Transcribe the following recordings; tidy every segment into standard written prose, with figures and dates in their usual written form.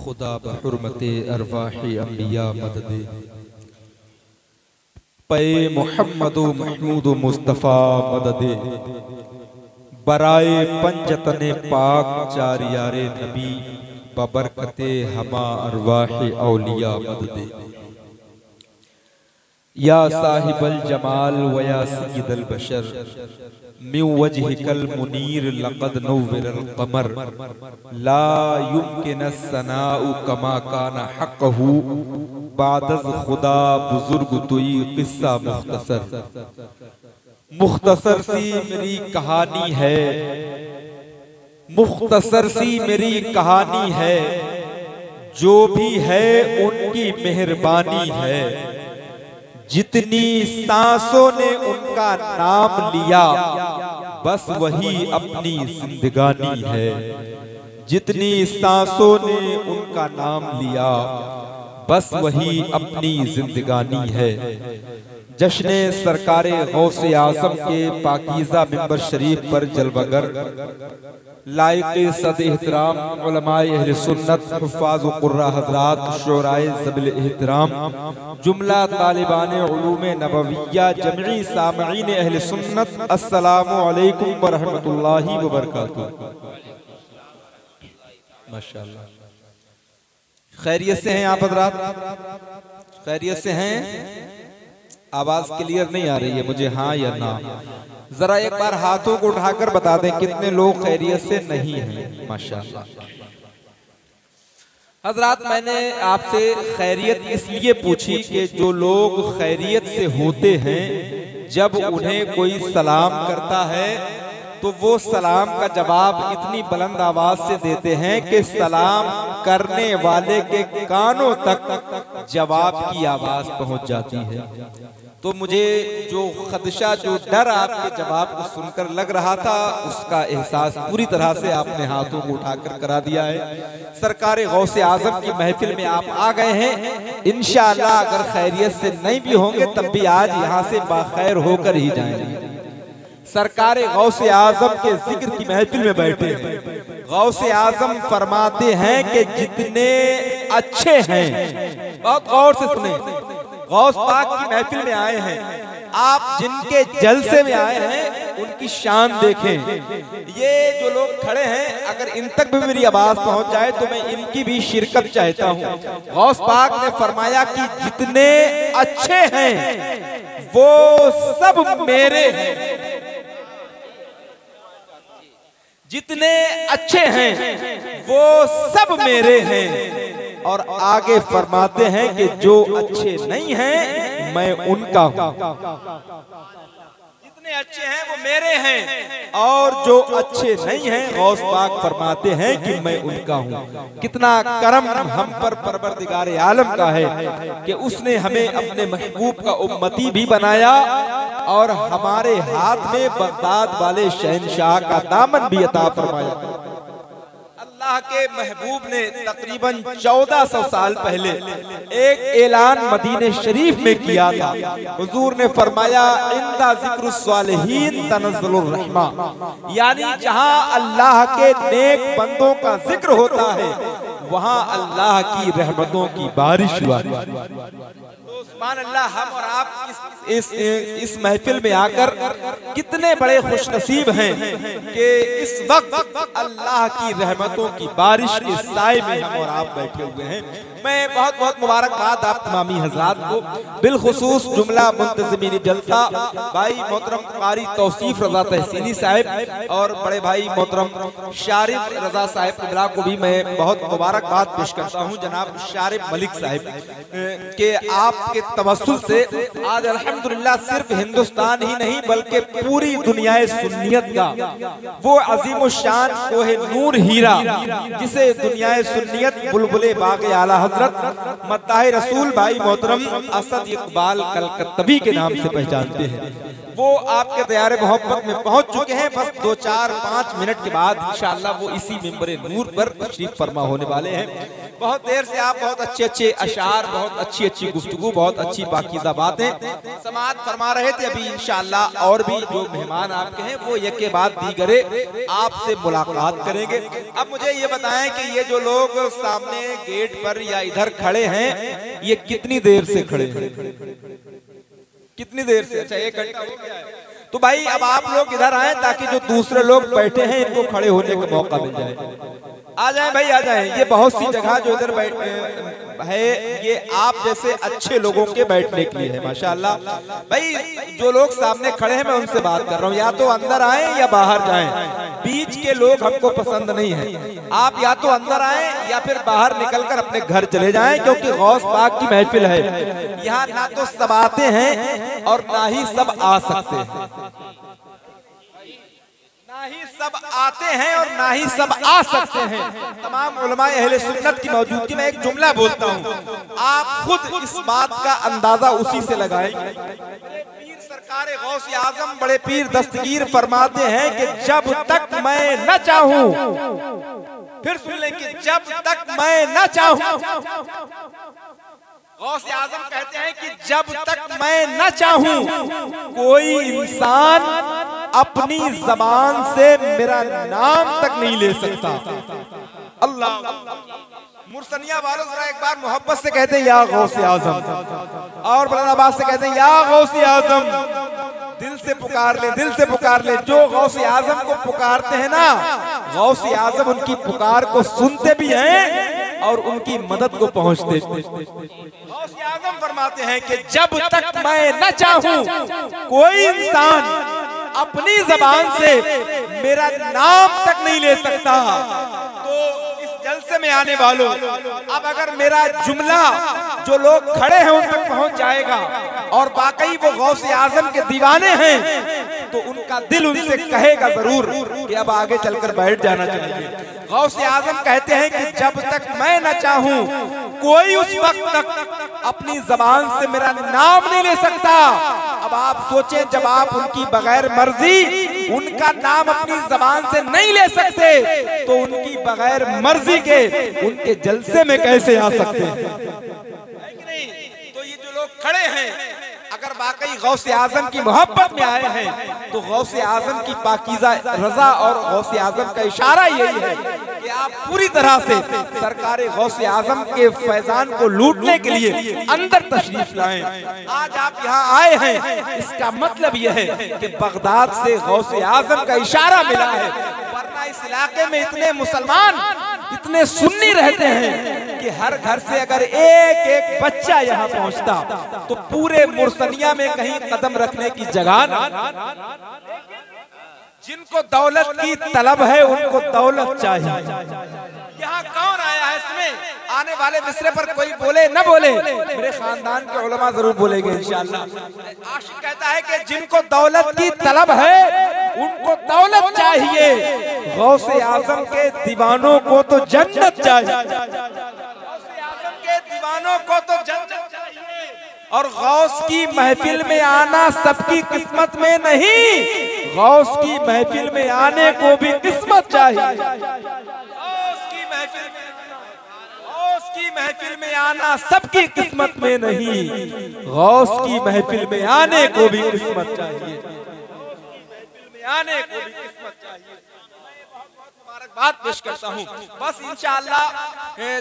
खुदा बहुरमते अरवाही अम्बिया मददे पे मुहम्मदो महमूदो मुस्तफ़ा मददे बराए पंजतने पाक चार यारे नबी बबरकते हमा अरवाही औलिया मददे या साहिबल जमाल व या सय्यदल बशर मिन वजहिकल मुनीर लक़द नव्वरल क़मर ला युमकिन सनाउ कमा काना हक़्क़हु बादज़ खुदा बुजुर्ग तुई किस्सा मुख्तसर सी मेरी कहानी है, मुख्तसर सी मेरी कहानी है, जो भी है उनकी मेहरबानी है। जितनी सांसों ने उनका नाम लिया बस वही अपनी जिंदगानी है। जितनी सांसों ने उनका नाम लिया बस वही अपनी जिंदगानी है। जश्न सरकारे गौसे आज़म के पाकीज़ा मिंबर शरीफ पर जलवगर लायक सद एहतराम उलमाए अहले सुन्नत हुफ़्फ़ाज़ व क़ुर्रा हज़रात शुराए ज़बिल एहतराम जुमला तालिबाने उलूमे नबविय्या जमीई सामईन अहले सुन्नत अस्सलामु अलैकुम व रहमतुल्लाहि व बरकातुहू। माशाअल्लाह, खैरियत से हैं आप हज़रात? खैरियत से हैं? आवाज क्लियर नहीं आ रही है मुझे, हाँ या ना? जरा एक बार हाथों को उठाकर बता दें कितने लोग खैरियत से नहीं हैं। माशाअल्लाह। हजरात, मैंने आपसे खैरियत इसलिए पूछी कि जो लोग खैरियत से होते हैं जब उन्हें कोई सलाम करता है तो वो सलाम का जवाब इतनी बुलंद आवाज से देते हैं कि सलाम करने वाले के कानों तक जवाब की आवाज पहुंच जाती है। तो मुझे जो खदशा, जो डर आपके जवाब को सुनकर लग रहा था, उसका एहसास पूरी तरह से आपने हाथों को उठाकर करा दिया है। सरकारे गौसे आज़म की महफिल में आप आ गए हैं। इंशाअल्लाह अगर खैरियत से नहीं भी होंगे तब भी आज यहाँ से बाखैर होकर ही जाएंगे। सरकारे गौसे आज़म के जिक्र की महफिल में बैठे हैं। गौसे आज़म फरमाते हैं कि जितने अच्छे हैं, बहुत गौर से सुने, गौस पाक की महफिल में आए हैं, आप जिनके जलसे में आए हैं उनकी शान देखें। ये जो लोग खड़े हैं अगर इन तक भी मेरी आवाज पहुंच जाए तो मैं इनकी भी शिरकत चाहता हूं। गौस पाक ने फरमाया कि जितने अच्छे हैं वो सब मेरे हैं। जितने अच्छे हैं वो सब मेरे हैं। और आगे फरमाते हैं कि जो अच्छे नहीं हैं मैं उनका हूं। जितने अच्छे हैं वो मेरे हैं और जो अच्छे नहीं हैं गौस पाक फरमाते हैं कि मैं उनका हूं। कितना करम हम पर परवरदिगार आलम का है कि उसने हमें अपने महबूब का उम्मती भी बनाया और हमारे हाथ में बगदाद वाले शहनशाह का दामन भी अता फरमाया। अल्लाह के महबूब ने तकरीबन 1400 साल पहले एक ऐलान मदीने शरीफ में किया था। हुजूर ने फरमाया इंदा ज़िक्रुस सालिहीन तनज़्ज़लुर रहमा, यानी जहां अल्लाह के नेक बंदों का जिक्र होता है वहां अल्लाह की रहमतों की बारिश हुआ। सुभान अल्लाह, हम और आप इस महफिल में आकर कितने बड़े खुशनसीब हैं कि इस वक्त अल्लाह की रहमतों की बारिश के साए में हम और आप बैठे हुए हैं। मैं बहुत बहुत मुबारकबाद आप तमामी हज़रात को, बिलखुसूस जुमला मुंतज़िमीन जलसा भाई मोहतरम कारी तौसीफ रजा तहसीनी साहब और बड़े भाई मोहतरम शारिफ रजा साहब इब्रा को भी मैं बहुत मुबारकबाद पेश करता हूँ। जनाब शारिफ मलिक साहब के आपके तवस्सुल से आज अल्हम्दुलिल्लाह सिर्फ हिंदुस्तान ही नहीं बल्कि पूरी दुनिया सुन्नियत का वो अजीम शान कोहे नूर हीरा जिसे दुनिया सुन्नियत बुलबुले बाग़े आला हजरत मद्दाह रसूल भाई मोहतरम असद इकबाल कलकत्तवी के नाम से पहचानते हैं, वो आपके दयारे मोहब्बत में पहुंच चुके हैं। बस 2-4-5 मिनट के बाद इंशाअल्लाह वो इसी मिंबर नूर पर तशरीफ फरमा होने वाले हैं। बहुत देर से आप बहुत अच्छे अशार, बहुत अच्छी गुफ्तगू, बहुत अच्छी पाकीज़ा बातें समाअत फरमा रहे थे। अभी इंशाअल्लाह और भी जो मेहमान आपके हैं वो एक के बाद दीगरे आपसे मुलाकात करेंगे। अब मुझे ये बताएं कि ये जो लोग सामने गेट पर या इधर खड़े हैं, ये कितनी देर से खड़े हैं? कितनी देर से? अच्छा, 1 घंटा हो गया है। तो भाई अब आप लोग इधर आए ताकि जो दूसरे लोग बैठे हैं इनको खड़े होने का मौका मिल जाए। आ जाएं भाई, आ जाएं। ये बहुत सी जगह जो इधर है ये आप जैसे अच्छे लोगों के बैठने के लिए है। माशाअल्लाह भाई, जो लोग सामने खड़े हैं मैं उनसे बात कर रहा हूँ, या तो अंदर आए या बाहर जाएं। बीच के लोग हमको पसंद नहीं है। आप या तो अंदर आए या फिर बाहर निकलकर अपने घर चले जाएं, क्योंकि गौस पाक की महफिल है। यहाँ ना तो सब आते हैं और ना ही सब आ सकते हैं। ना ही सब आते हैं और ना ही सब आ सकते हैं। तमाम उलमाए अहले सुन्नत की मौजूदगी में एक जुमला बोलता हूँ, आप खुद इस बात का अंदाजा उसी से लगाएंगे। पीर सरकारे गौसे आजम बड़े पीर दस्तगीर फरमाते हैं कि जब तक मैं न चाहूं, फिर सुन लें कि जब तक मैं न चाहूं, गौसे आजम कहते हैं कि जब तक मैं न चाहूं कोई इंसान अपनी जबान से मेरा नाम तक नहीं ले सकता। अल्लाह, मुरसनिया वालों जरा एक बार मोहब्बत से कहते हैं या गौसे आजम, और बुलंदाबाद से कहते हैं या गौसे आजम। दिल से पुकार ले, दिल से पुकार ले। जो गौसे आजम को पुकारते हैं ना, गौसे आजम उनकी पुकार को सुनते भी हैं और उनकी मदद को पहुंचते। गौसे आजम फरमाते हैं कि जब तक मैं न चाहूं कोई इंसान अपनी जबान से मेरा नाम तक नहीं ले सकता। तो इस जलसे में आने वालों, अब अगर मेरा जुमला जो लोग खड़े हैं उन तक पहुंच जाएगा और वाकई वो गौसे आजम के दीवाने हैं, तो उनका दिल उनसे कहेगा जरूर कि अब आगे चलकर बैठ जाना चाहिए। गौसे आजम कहते हैं कि जब तक मैं न चाहूं कोई उस वक्त तक अपनी जबान से मेरा नाम नहीं ले सकता। अब आप सोचें, जब आप उनकी बगैर मर्जी उनका नाम अपनी जबान से नहीं ले सकते, तो उनकी बगैर मर्जी के उनके जलसे में कैसे आ सकते हैं? तो ये जो लोग खड़े हैं, अगर वाकई गौसे आजम की मोहब्बत में आए हैं, तो गौसे आजम की पाकीज़ा रजा और गौसे आजम का इशारा यही है कि आप पूरी तरह से सरकारे गौसे आजम के फैजान को लूटने के लिए अंदर तशरीफ लाएं। आज आप यहाँ आए हैं, इसका मतलब यह है कि बगदाद से गौसे आजम का इशारा मिला है। वरना इस इलाके में इतने मुसलमान, इतने सुन्नी रहते हैं कि हर घर से अगर एक एक बच्चा यहाँ पहुँचता तो पूरे मुरसनिया में कहीं कदम रखने की जगह न। जिनको दौलत की तलब है उनको दौलत चाहिए। यहाँ कौन आया है? इसमें आने वाले मिसरे पर कोई बोले न बोले, मेरे खानदान के उलमा जरूर बोलेंगे इंशाअल्लाह। आशिक कहता है कि जिनको दौलत की तलब है उनको दौलत चाहिए। गौसे आजम के दीवानों को तो जन्नत चाहिए। गौसे आजम के दीवानों को तो जन्नत चाहिए। और गौस की महफिल में आना सबकी किस्मत में नहीं, गौस की महफिल में आने को भी किस्मत चाहिए। गौस की महफिल में आना सबकी किस्मत में नहीं, गौस की महफिल में आने को भी किस्मत चाहिए। आने को भी किस्मत चाहिए। बात पेश करता हूँ। बस इंशाअल्लाह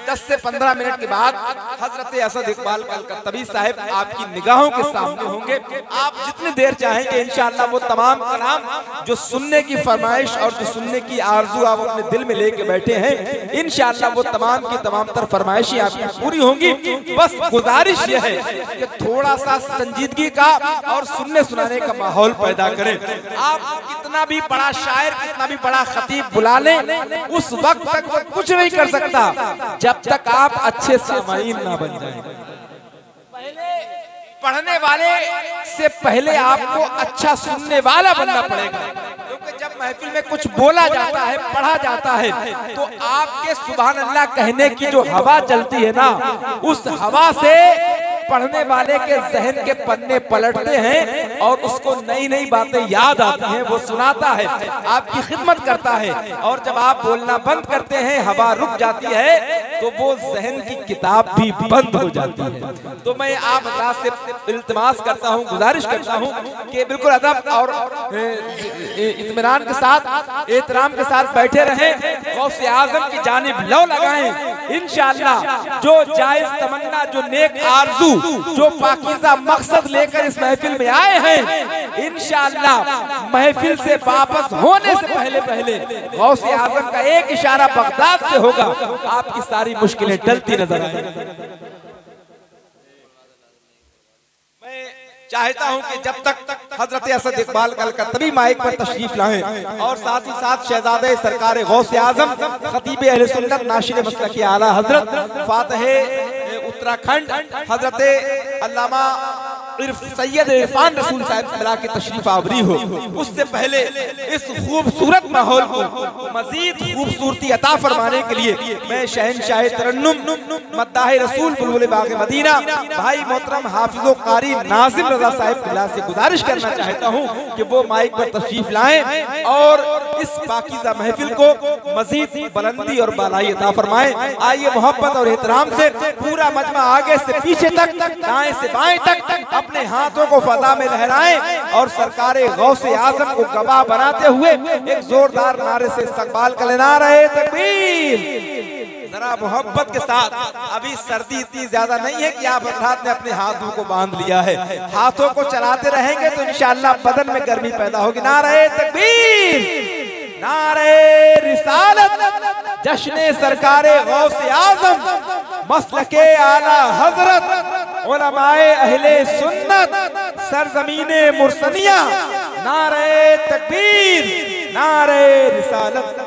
10 से 15 मिनट के बाद हजरत असद इकबाल कलकत्तवी साहब आपकी निगाहों के सामने होंगे। आप जितनी देर चाहेंगे इंशाअल्लाह वो तमाम कलाम जो सुनने की फरमाइश और जो सुनने की आरजू आप अपने दिल में लेके बैठे हैं, इंशाअल्लाह वो तमाम की तमाम तर फरमाइशें आपकी पूरी होंगी। बस गुजारिश यह है कि थोड़ा सा संजीदगी का और सुनने सुनाने का माहौल पैदा करें। आप कितना भी बड़ा शायर, कितना भी बड़ा खतीब बुला लें, उस वक्त तक वो कुछ नहीं कर सकता जब तक आप अच्छे सामाईन ना बन जाएं। पढ़ने वाले से पहले आपको अच्छा सुनने वाला बनना पड़ेगा, क्योंकि जब महफिल में कुछ बोला जाता है, पढ़ा जाता है, तो आपके सुभान अल्लाह कहने की जो हवा चलती है ना, उस हवा से पढ़ने वाले के जहन के पन्ने पलटते हैं और उसको नई नई बातें याद आती हैं, वो सुनाता है, आपकी खिदमत करता है। और जब आप बोलना बंद करते हैं, हवा रुक जाती है, तो वो जहन की किताब भी बंद हो जाती है। तो मैं आप हज़रात से इल्तिमास करता हूँ, गुजारिश करता हूँ कि बिल्कुल अदब और इत्मीनान के साथ, एहतराम के साथ बैठे रहें, गौसे आज़म की जानिब लौ लगाएं। इंशाअल्लाह जो जायज तमन्ना, जो नेक आरज़ू, जो पाकीज़ा मकसद लेकर इस महफिल में आए हैं, इंशाअल्लाह महफिल से वापस होने से पहले पहले गौसे आज़म का एक इशारा बगदाद से होगा, आपकी सारी मुश्किलें टलती नजर आएंगी। चाहता हूं कि जब तक हजरत असद इकबाल कलकत्तवी माइक पर तशरीफ लाएं और साथ ही साथ शहजादे सरकार गौसे आजम खतीब अहले सुन्नत नाशिर मसलक के आला हजरत फातह उत्तराखंड हजरत अल्लामा सैयद इरफान रसूल साहब की तशरीफ आवरी हो, उससे पहले इस खूबसूरत माहौल को मजीद खूबसूरती अता फरमाने के लिए मैं शहनशाह तरन्नुम मद्दाह रसूल बुलबुल बाग मदीना भाई मोहतरम हाफिज़ो कारी नाज़िम रज़ा साहब से गुजारिश करना चाहता हूँ कि वो माइक पर तशरीफ लाएं और इस पाकीज़ा महफिल को मजीद बुलंदी और बालाई अता फरमाएं। आइए मोहब्बत और एहतराम से पूरा मजमा आगे से पीछे तक, दाएं से बाएं तक अपने हाथों को फजा में लहराएं और सरकारे गौसे आजम को गवाह बनाते हुए एक जोरदार नारे से इस्तकबाल कर लेना रहे तकबीर। जरा मोहब्बत के साथ, अभी सर्दी इतनी ज्यादा नहीं है कि आप रात ने अपने हाथों को बांध लिया है, हाथों को चलाते रहेंगे तो इंशाअल्लाह बदन में गर्मी पैदा होगी। नारे तकबीर, नारे रिसालत, जश्ने सरकारे गौसे आजम, मसलके आला हजरत, उलमाए अहले सुन्नत, सरजमीने मुर्सलिया, नारे तकबीर, नारे रिसालत।